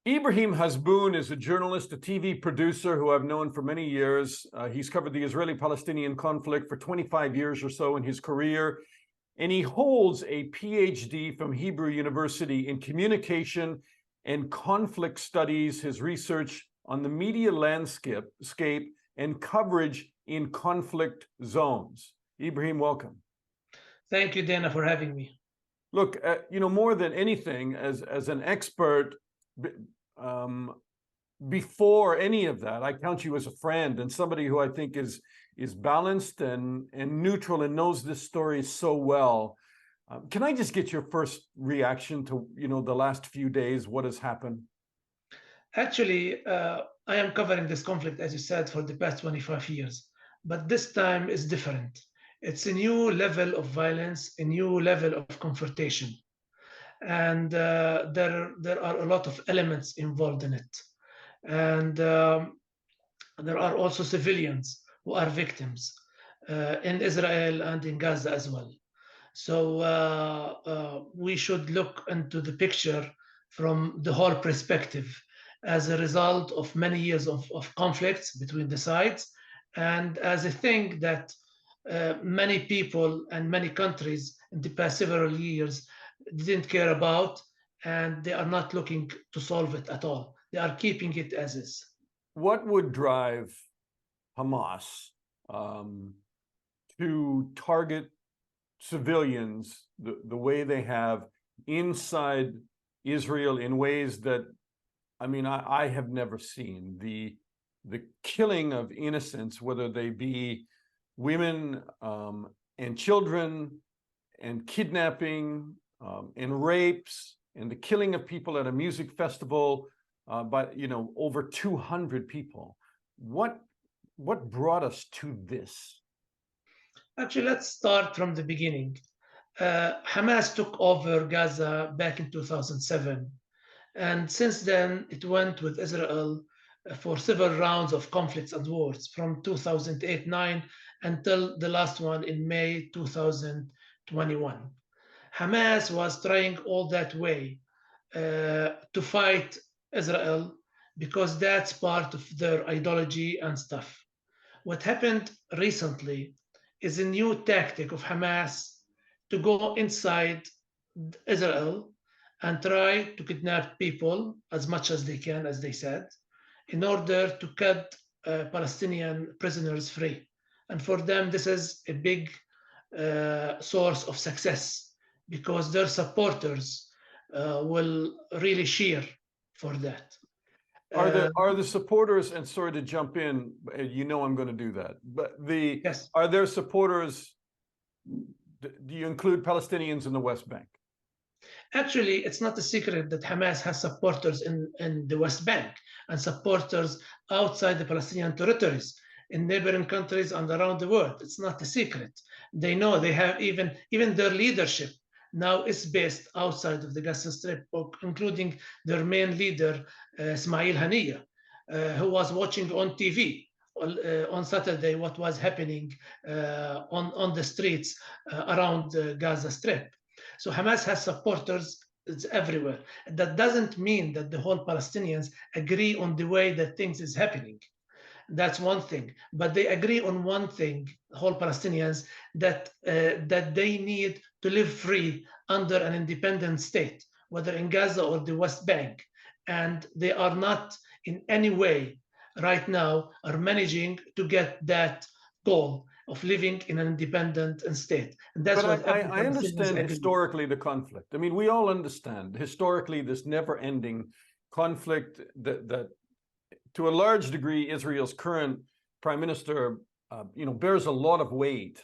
Ibrahim Hazboun is a journalist, a TV producer who I've known for many years. He's covered the Israeli-Palestinian conflict for 25 years or so in his career, and he holds a PhD from Hebrew University in communication and conflict studies. His research on the media landscape and coverage in conflict zones. Ibrahim, welcome. Thank you, Dana, for having me. Look, more than anything, as an expert, before any of that, I count you as a friend and somebody who I think is balanced and neutral and knows this story so well. Can I just get your first reaction to the last few days? What has happened? Actually, I am covering this conflict, as you said, for the past 25 years, but this time is different. It's a new level of violence, a new level of confrontation, and there are a lot of elements involved in it, and there are also civilians who are victims in Israel and in Gaza as well. So we should look into the picture from the whole perspective as a result of many years of conflicts between the sides, and as a thing that many people and many countries in the past several years didn't care about, and they are not looking to solve it at all. They are keeping it as is. What would drive Hamas to target civilians the way they have inside Israel in ways that, I have never seen? The killing of innocents, whether they be women and children, and kidnapping and rapes, and the killing of people at a music festival by over 200 people. What brought us to this? Actually, let's start from the beginning. Hamas took over Gaza back in 2007, and since then it went with Israel for several rounds of conflicts and wars from 2008-9 until the last one in May 2021. Hamas was trying all that way to fight Israel because that's part of their ideology and stuff. What happened recently is a new tactic of Hamas to go inside Israel and try to kidnap people as much as they can, as they said, in order to cut Palestinian prisoners free. And for them, this is a big source of success because their supporters will really cheer for that. Are the supporters, and sorry to jump in, I'm going to do that, but Yes. Are there supporters? Do you include Palestinians in the West Bank? Actually, it's not a secret that Hamas has supporters in the West Bank and supporters outside the Palestinian territories in neighboring countries and around the world. It's not a secret. They know they have even their leadership now is based outside of the Gaza Strip, including their main leader, Ismail Haniyeh, who was watching on TV on Saturday what was happening on the streets around the Gaza Strip. So Hamas has supporters everywhere. That doesn't mean that the whole Palestinians agree on the way that things is happening. That's one thing, but they agree on one thing, whole Palestinians, that they need to live free under an independent state, whether in Gaza or the West Bank, and they are not in any way right now are managing to get that goal of living in an independent state. And that's but what I understand historically the conflict. We all understand historically this never-ending conflict that to a large degree, Israel's current prime minister, bears a lot of weight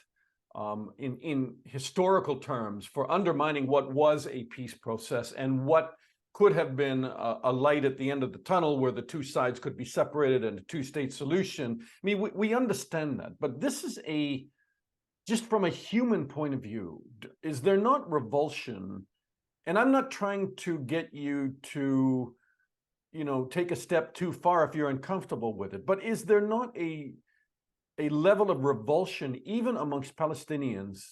in historical terms for undermining what was a peace process and what could have been a light at the end of the tunnel where the two sides could be separated and a two-state solution. We understand that, but this is just from a human point of view, is there not revulsion? And I'm not trying to get you to take a step too far if you're uncomfortable with it, but is there not a level of revulsion even amongst Palestinians,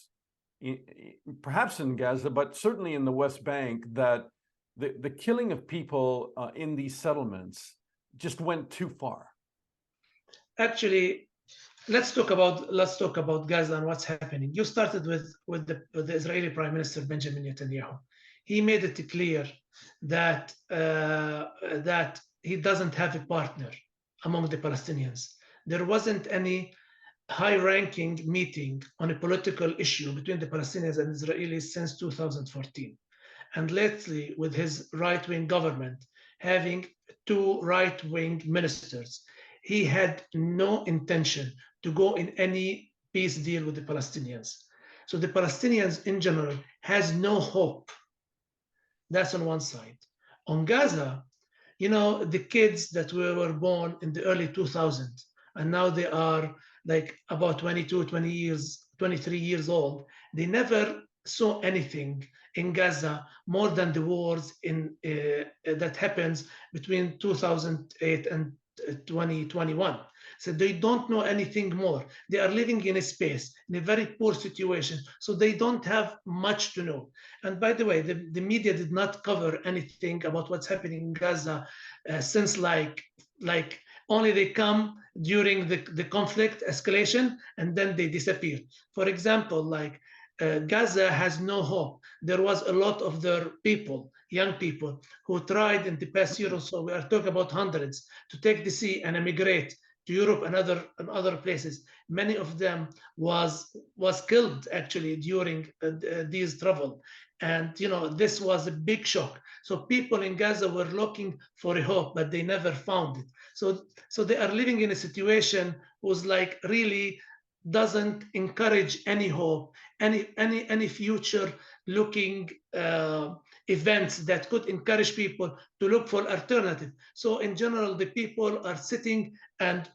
perhaps in Gaza, but certainly in the West Bank, that the killing of people in these settlements just went too far. Actually, let's talk about Gaza and what's happening. You started with the Israeli Prime Minister Benjamin Netanyahu. He made it clear that that he doesn't have a partner among the Palestinians. There wasn't any high-ranking meeting on a political issue between the Palestinians and Israelis since 2014. And lately, with his right-wing government having two right-wing ministers, he had no intention to go in any peace deal with the Palestinians. So the Palestinians in general has no hope. That's on one side. On Gaza, you know, the kids that were born in the early 2000s, and now they are like about 22, 20 years, 23 years old, they never saw anything in Gaza more than the wars that happens between 2008 and 2021. So they don't know anything more. They are living in a space, in a very poor situation, so they don't have much to know. And by the way, the media did not cover anything about what's happening in Gaza since like only they come during the conflict escalation and then they disappear. For example, like Gaza has no hope. There was a lot of their people, young people, who tried in the past year or so, we are talking about hundreds, to take the sea and emigrate to Europe and other places. Many of them was killed actually during these travel. And you know, this was a big shock. So people in Gaza were looking for a hope, but they never found it. So they are living in a situation who's like really doesn't encourage any hope, any future looking events that could encourage people to look for alternative. So in general, the people are sitting and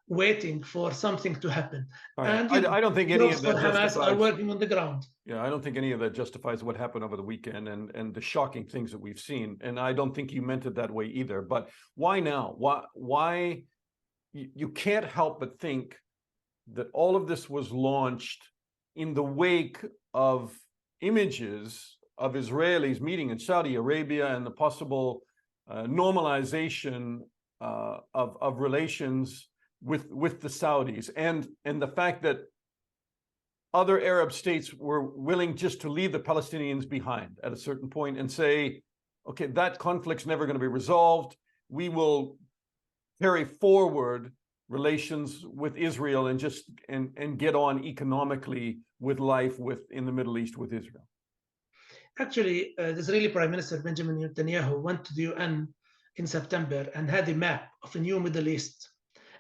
waiting for something to happen. Right. And I don't think any of that Hamas are working on the ground. Yeah, I don't think any of that justifies what happened over the weekend and the shocking things that we've seen. And I don't think you meant it that way either. But why now? Why you can't help but think that all of this was launched in the wake of images of Israelis meeting in Saudi Arabia and the possible normalization of relations with the Saudis, and the fact that other Arab states were willing just to leave the Palestinians behind at a certain point and say, okay, that conflict's never going to be resolved. We will carry forward relations with Israel and just and get on economically with life in the Middle East with Israel. Actually, the Israeli Prime Minister Benjamin Netanyahu went to the UN in September and had a map of a new Middle East,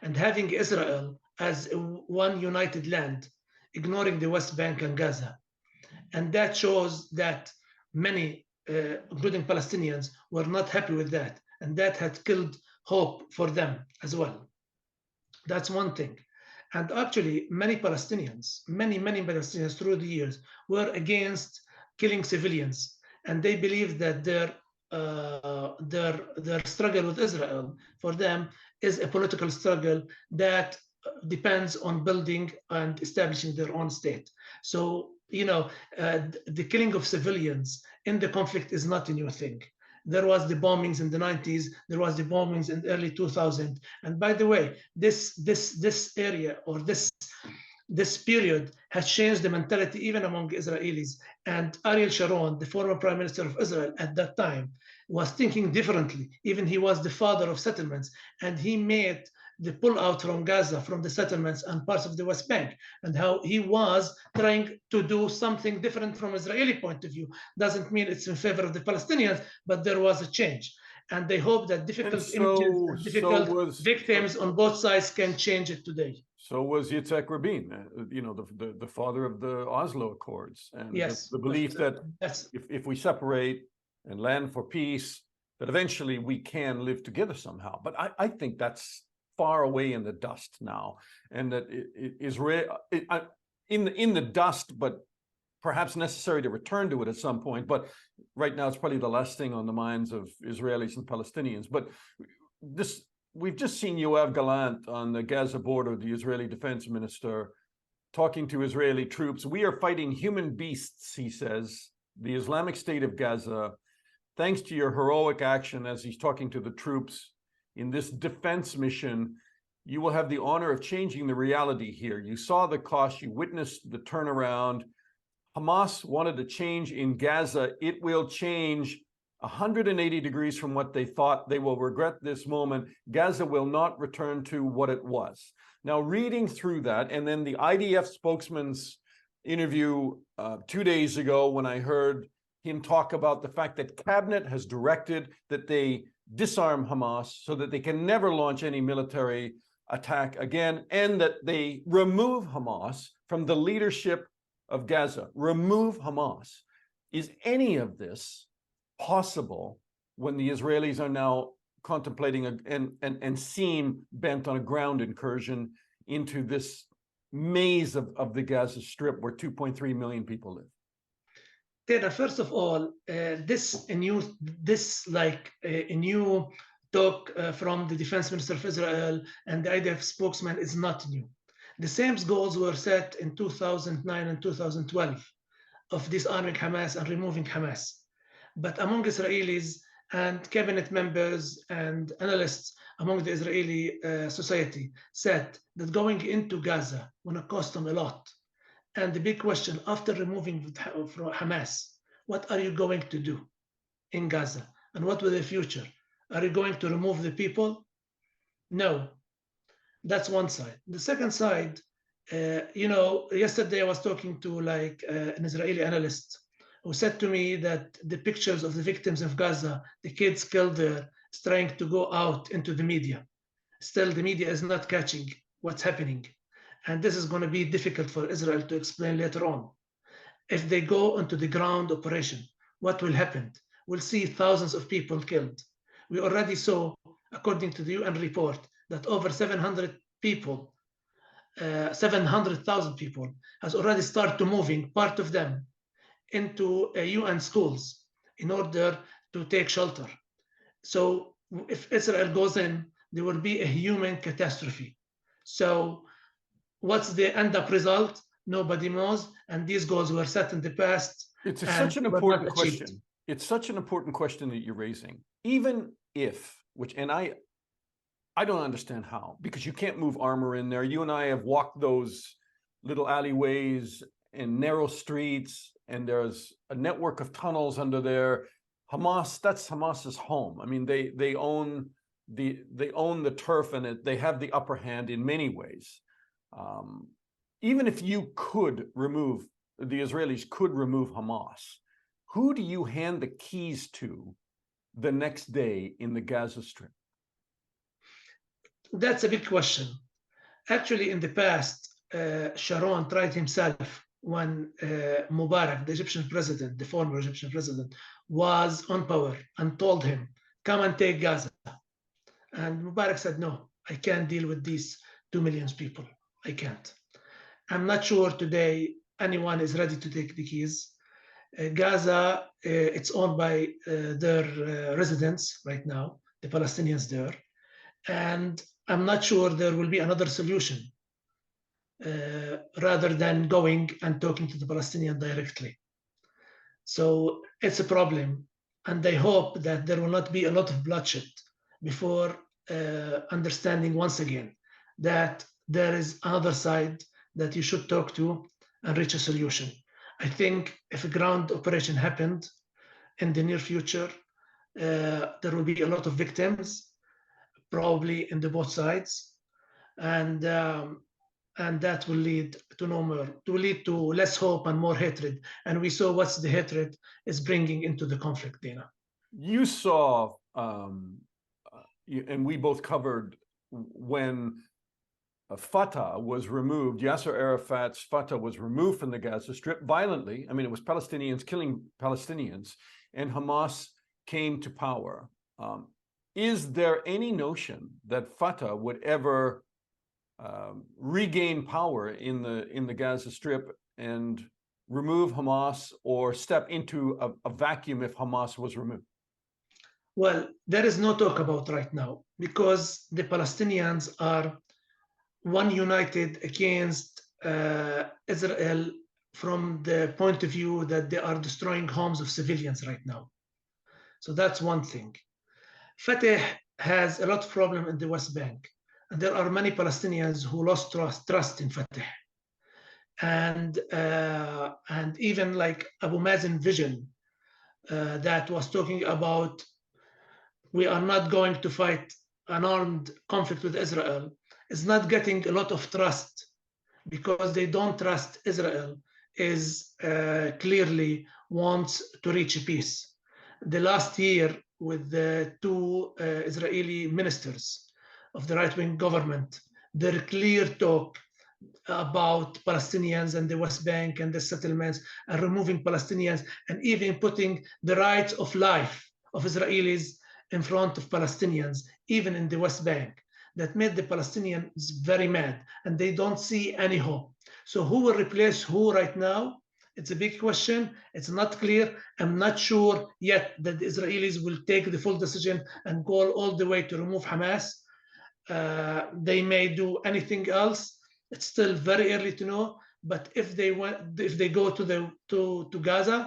and having Israel as one united land, ignoring the West Bank and Gaza. And that shows that many, including Palestinians, were not happy with that. And that had killed hope for them as well. That's one thing. And actually, many Palestinians through the years were against killing civilians. And they believe that their struggle with Israel, for them, is a political struggle that depends on building and establishing their own state. So, you know, the killing of civilians in the conflict is not a new thing. There was the bombings in the 90s, there was the bombings in the early 2000s. And by the way, this area or this period has changed the mentality even among Israelis. And Ariel Sharon, the former prime minister of Israel at that time, was thinking differently. Even he was the father of settlements, and he made the pullout from Gaza, from the settlements and parts of the West Bank, and how he was trying to do something different from Israeli point of view. Doesn't mean it's in favor of the Palestinians, but there was a change. And they hope that difficult victims on both sides can change it today. So was Yitzhak Rabin, you know, the father of the Oslo Accords, and yes, the belief that if we separate and land for peace, that eventually we can live together somehow. But I think that's far away in the dust now, and that Israel in the dust, but perhaps necessary to return to it at some point. But right now, it's probably the last thing on the minds of Israelis and Palestinians. But we've just seen Yoav Gallant on the Gaza border, the Israeli defense minister, talking to Israeli troops. We are fighting human beasts, he says. The Islamic State of Gaza thanks to your heroic action as he's talking to the troops in this defense mission, you will have the honor of changing the reality here. You saw the cost, you witnessed the turnaround. Hamas wanted to change in Gaza. It will change 180 degrees from what they thought. They will regret this moment. Gaza will not return to what it was. Now, reading through that, and then the IDF spokesman's interview 2 days ago, when I heard him talk about the fact that cabinet has directed that they disarm Hamas so that they can never launch any military attack again, and that they remove Hamas from the leadership of Gaza, remove Hamas. Is any of this possible when the Israelis are now contemplating and seem bent on a ground incursion into this maze of the Gaza Strip where 2.3 million people live? Tena, first of all, this new talk from the defense minister of Israel and the IDF spokesman is not new. The same goals were set in 2009 and 2012 of disarming Hamas and removing Hamas. But among Israelis and cabinet members and analysts among the Israeli society said that going into Gaza will cost them a lot. And the big question, after removing from Hamas, what are you going to do in Gaza? And what will the future? Are you going to remove the people? No. That's one side. The second side, yesterday I was talking to an Israeli analyst who said to me that the pictures of the victims of Gaza, the kids killed there, is trying to go out into the media. Still, the media is not catching what's happening. And this is going to be difficult for Israel to explain later on. If they go into the ground operation, what will happen? We'll see thousands of people killed. We already saw, according to the UN report, that over 700,000 people has already started moving, part of them, into UN schools in order to take shelter. So if Israel goes in, there will be a human catastrophe. So what's the end up result? Nobody knows. And these goals were set in the past. It's such an important question. It's such an important question that you're raising. Even if, I don't understand how, because you can't move armor in there. You and I have walked those little alleyways and narrow streets, and there's a network of tunnels under there. Hamas, that's Hamas's home. I mean, they own the turf, and they have the upper hand in many ways. Even if you could remove, the Israelis could remove Hamas, who do you hand the keys to the next day in the Gaza Strip? That's a big question. Actually, in the past, Sharon tried himself when Mubarak, the Egyptian president, the former Egyptian president, was on power and told him, come and take Gaza. And Mubarak said, no, I can't deal with these 2 million people. I can't. I'm not sure today anyone is ready to take the keys. Gaza, it's owned by their residents right now, the Palestinians there. And I'm not sure there will be another solution rather than going and talking to the Palestinians directly. So it's a problem. And I hope that there will not be a lot of bloodshed before understanding once again that there is another side that you should talk to and reach a solution. I think if a ground operation happened in the near future, there will be a lot of victims, probably in the both sides, and that will lead to no more, to lead to less hope and more hatred. And we saw what's the hatred is bringing into the conflict, Dina. You saw, and we both covered when Fatah was removed, Yasser Arafat's Fatah was removed from the Gaza Strip violently. I mean, it was Palestinians killing Palestinians, and Hamas came to power. Is there any notion that Fatah would ever regain power in the Gaza Strip and remove Hamas, or step into a vacuum if Hamas was removed? Well, there is no talk about right now, because the Palestinians are one united against Israel from the point of view that they are destroying homes of civilians right now. So that's one thing. Fatah has a lot of problem in the West Bank, and there are many Palestinians who lost trust in Fatah, and even like Abu Mazen vision that was talking about we are not going to fight an armed conflict with Israel is not getting a lot of trust because they don't trust Israel is clearly wants to reach peace. The last year with the two Israeli ministers of the right-wing government, their clear talk about Palestinians and the West Bank and the settlements and removing Palestinians and even putting the rights of life of Israelis in front of Palestinians, even in the West Bank, that made the Palestinians very mad and they don't see any hope. So who will replace who right now? It's a big question. It's not clear. I'm not sure yet that the Israelis will take the full decision and go all the way to remove Hamas. They may do anything else. It's still very early to know. But if they go to Gaza,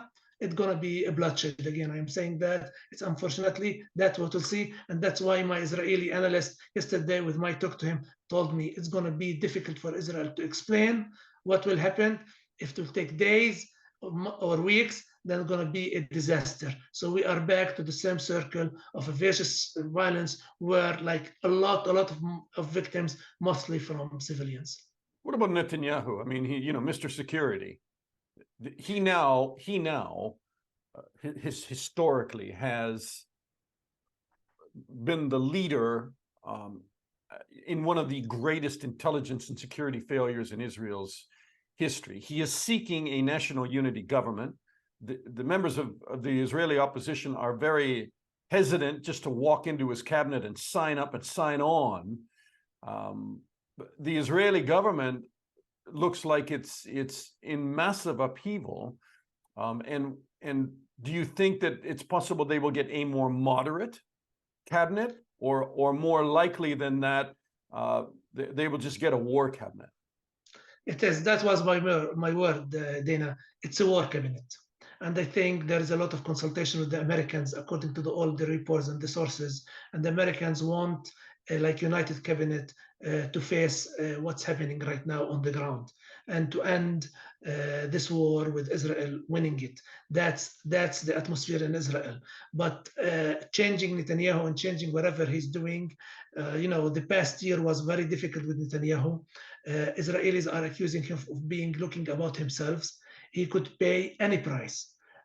it's gonna be a bloodshed again. I'm saying that it's unfortunately that's what we'll see, and that's why my Israeli analyst yesterday, with my talk to him, told me it's gonna be difficult for Israel to explain what will happen. If it will take days or weeks, then it's gonna be a disaster. So we are back to the same circle of a vicious violence, where like a lot of victims, mostly from civilians. What about Netanyahu? I mean, he, Mr. Security. He now historically has been the leader in one of the greatest intelligence and security failures in Israel's history. He is seeking a national unity government. The members of the Israeli opposition are very hesitant just to walk into his cabinet and sign up and sign on. The Israeli government looks like it's in massive upheaval, and do you think that it's possible they will get a more moderate cabinet, or more likely than that they will just get a war cabinet? It is. That was my word, Dana. It's a war cabinet, and I think there is a lot of consultation with the Americans, according to all the reports and the sources. And the Americans want like united cabinet to face what's happening right now on the ground, and to end this war with Israel winning it. That's the atmosphere in Israel. But changing Netanyahu and changing whatever he's doing, the past year was very difficult with Netanyahu. Israelis are accusing him of looking about himself. He could pay any price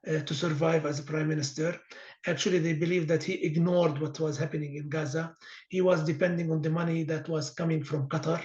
to survive as a prime minister. Actually, they believe that he ignored what was happening in Gaza. He was depending on the money that was coming from Qatar.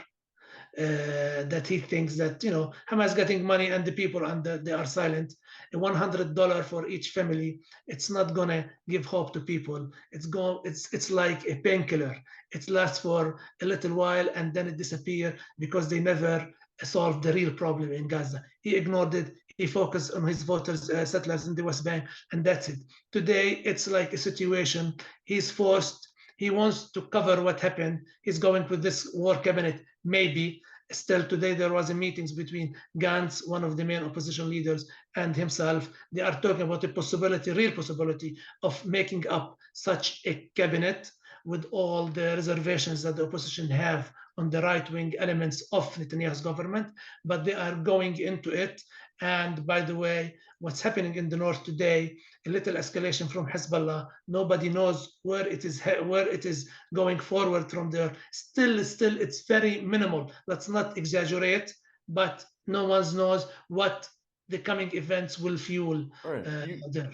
That he thinks that Hamas getting money and the people they are silent. $100 for each family, it's not gonna give hope to people. It's like a painkiller. It lasts for a little while and then it disappears because they never solved the real problem in Gaza. He ignored it. He focused on his voters, settlers in the West Bank, and that's it. Today, it's like a situation. He's forced. He wants to cover what happened. He's going with this war cabinet, maybe. Still today, there was a meetings between Gantz, one of the main opposition leaders, and himself. They are talking about the possibility, real possibility, of making up such a cabinet with all the reservations that the opposition have on the right-wing elements of Netanyahu's government, but they are going into it. And by the way, what's happening in the north today, a little escalation from Hezbollah, nobody knows where it is going forward from there. Still, it's very minimal. Let's not exaggerate, but no one knows what the coming events will fuel. Right.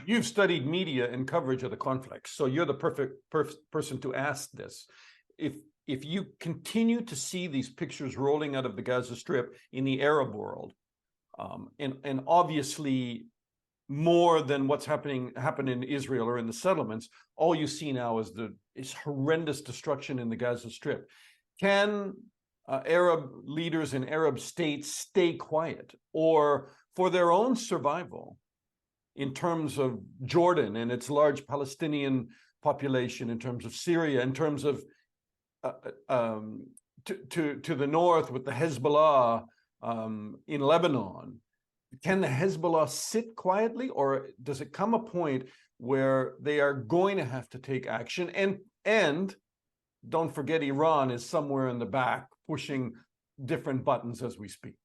You've studied media and coverage of the conflict, so you're the perfect person to ask this. If you continue to see these pictures rolling out of the Gaza Strip in the Arab world, and obviously more than what's happened in Israel or in the settlements, all you see now is horrendous destruction in the Gaza Strip. Can Arab leaders in Arab states stay quiet, or for their own survival, in terms of Jordan and its large Palestinian population, in terms of Syria, in terms of to the north with the Hezbollah in Lebanon? Can the Hezbollah sit quietly, or does it come a point where they are going to have to take action, and don't forget Iran is somewhere in the back pushing different buttons as we speak.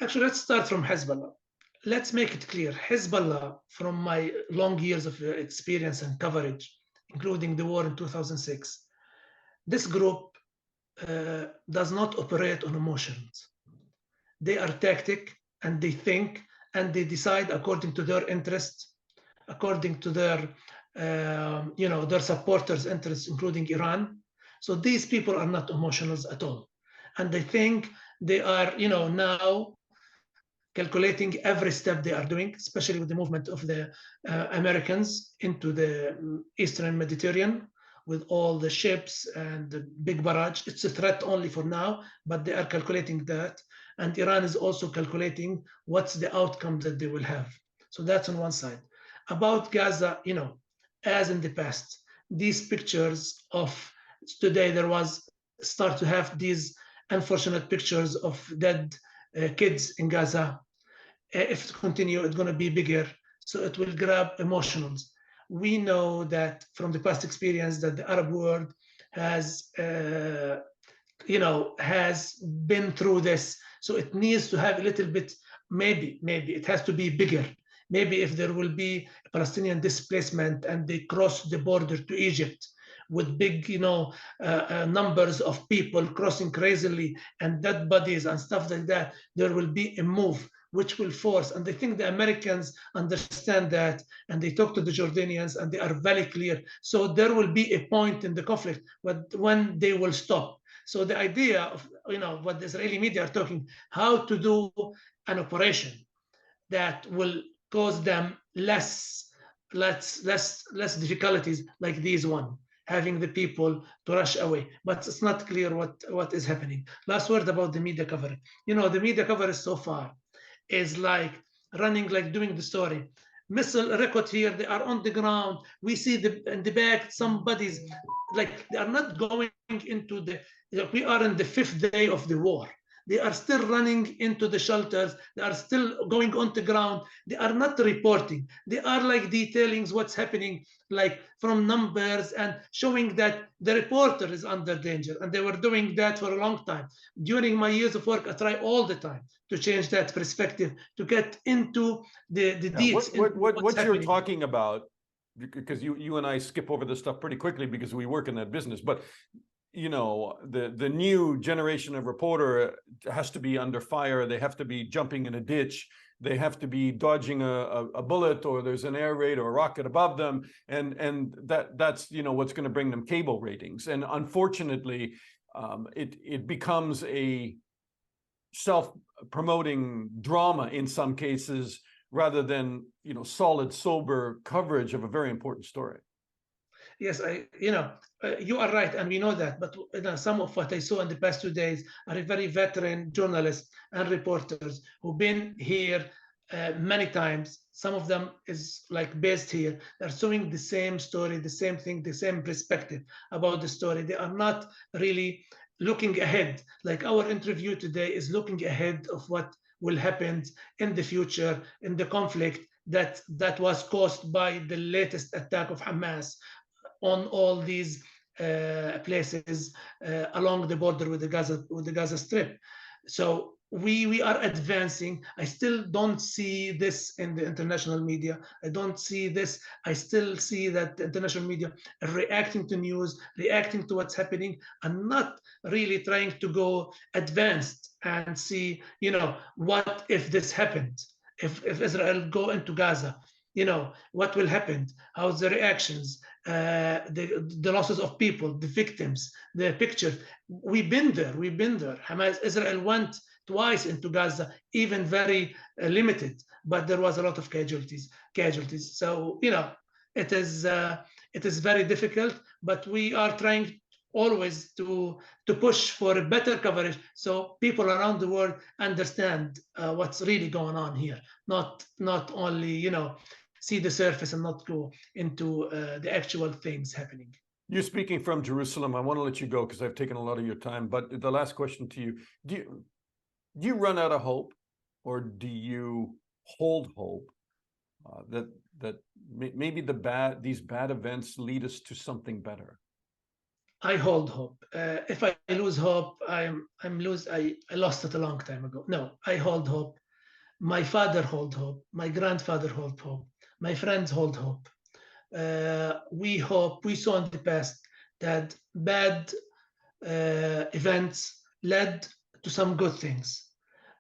Actually, let's start from Hezbollah. Let's make it clear. Hezbollah, from my long years of experience and coverage, including the war in 2006, this group does not operate on emotions. They are tactic, and they think, and they decide according to their interests, according to their their supporters' interests, including Iran. So these people are not emotional at all, and they think they are now calculating every step they are doing, especially with the movement of the Americans into the Eastern Mediterranean with all the ships and the big barrage. It's a threat only for now, but they are calculating that. And Iran is also calculating what's the outcome that they will have. So that's on one side. About Gaza, as in the past, these pictures of today, there was start to have these unfortunate pictures of dead kids in Gaza. If it continues, it's going to be bigger. So it will grab emotions. We know that from the past experience that the Arab world has, has been through this. So it needs to have a little bit, maybe it has to be bigger. Maybe if there will be Palestinian displacement and they cross the border to Egypt with big, numbers of people crossing crazily and dead bodies and stuff like that, there will be a move which will force, and I think the Americans understand that, and they talk to the Jordanians, and they are very clear. So there will be a point in the conflict when they will stop. So the idea of, what the Israeli media are talking, how to do an operation that will cause them less difficulties like this one, having the people to rush away. But it's not clear what is happening. Last word about the media coverage. The media coverage so far is like running, like doing the story. Missile record here, they are on the ground. We see in the back, somebody's like, they are not going into we are in the 5th day of the war. They are still running into the shelters. They are still going on the ground. They are not reporting. They are like detailing what's happening, like from numbers and showing that the reporter is under danger. And they were doing that for a long time. During my years of work, I try all the time to change that perspective, to get into the deeds. What you're talking about, because you and I skip over this stuff pretty quickly because we work in that business, but the new generation of reporter has to be under fire. They have to be jumping in a ditch. They have to be dodging a bullet, or there's an air raid or a rocket above them. And that's what's going to bring them cable ratings. And unfortunately, it becomes a self-promoting drama in some cases, rather than solid, sober coverage of a very important story. Yes, you are right, and we know that. But some of what I saw in the past 2 days are very veteran journalists and reporters who've been here many times. Some of them is like based here. They're showing the same story, the same thing, the same perspective about the story. They are not really looking ahead. Like our interview today is looking ahead of what will happen in the future in the conflict that was caused by the latest attack of Hamas on all these places along the border with the Gaza Strip. So we are advancing. I still don't see this in the international media. I don't see this. I still see that the international media are reacting to news, reacting to what's happening, and not really trying to go advanced and see, what if this happened? If Israel go into Gaza, what will happen? How's the reactions? The losses of people, the victims, the pictures. We've been there. Israel went twice into Gaza, even very limited, but there was a lot of casualties. So it is very difficult, but we are trying always to push for a better coverage, so people around the world understand what's really going on here. Not only see the surface and not go into the actual things happening. You're speaking from Jerusalem. I want to let you go because I've taken a lot of your time. But the last question to you: do you run out of hope, or do you hold hope that maybe these bad events lead us to something better? I hold hope. If I lose hope, I lost it a long time ago. No, I hold hope. My father hold hope. My grandfather hold hope. My friends hold hope. We hope. We saw in the past that bad events led to some good things.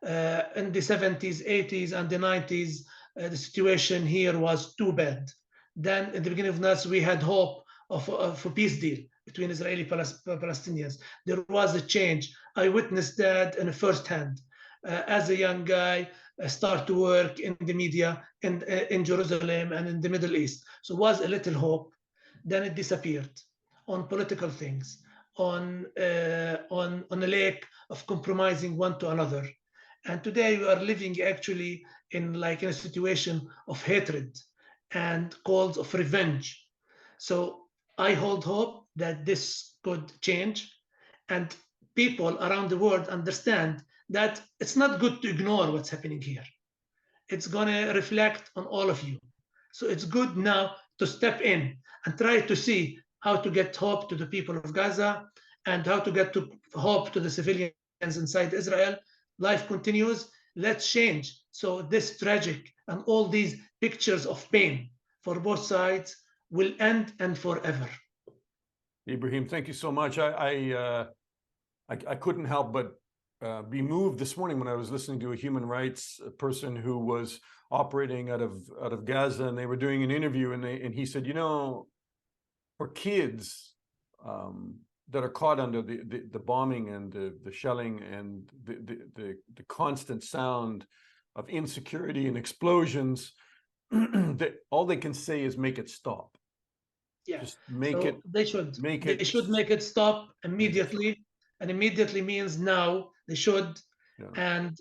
In the 70s, 80s, and the 90s, the situation here was too bad. Then, in the beginning of NAS, we had hope of a peace deal between Israeli Palestinians. There was a change. I witnessed that in first hand. As a young guy, I start to work in the media in Jerusalem and in the Middle East. So was a little hope. Then it disappeared on political things, on a lack of compromising one to another. And today we are living actually in a situation of hatred and calls of revenge. So I hold hope that this could change, and people around the world understand that it's not good to ignore what's happening here. It's going to reflect on all of you. So it's good now to step in and try to see how to get hope to the people of Gaza and how to get hope to the civilians inside Israel. Life continues. Let's change. So this tragic and all these pictures of pain for both sides will end and forever. Ibrahim, thank you so much. I couldn't help but be moved this morning when I was listening to a human rights person who was operating out of Gaza, and they were doing an interview, and he said, you know, for kids that are caught under the bombing and the shelling and the constant sound of insecurity and explosions, that all they can say is make it stop. Yeah, just make it. They should make it stop immediately, and immediately means now. They should, and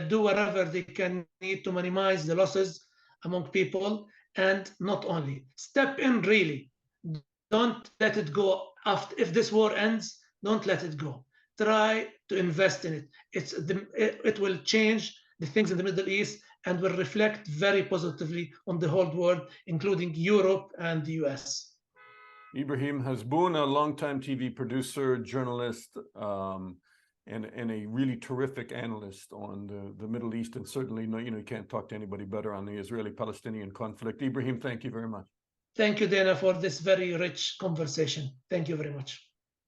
do whatever they can need to minimize the losses among people, and not only step in. Really, don't let it go. After, if this war ends, don't let it go. Try to invest in it. It will change the things in the Middle East and will reflect very positively on the whole world, including Europe and the US. Ibrahim Hazboun, a longtime TV producer, journalist, and a really terrific analyst on the Middle East, and certainly, you can't talk to anybody better on the Israeli-Palestinian conflict. Ibrahim, thank you very much. Thank you, Dana, for this very rich conversation. Thank you very much.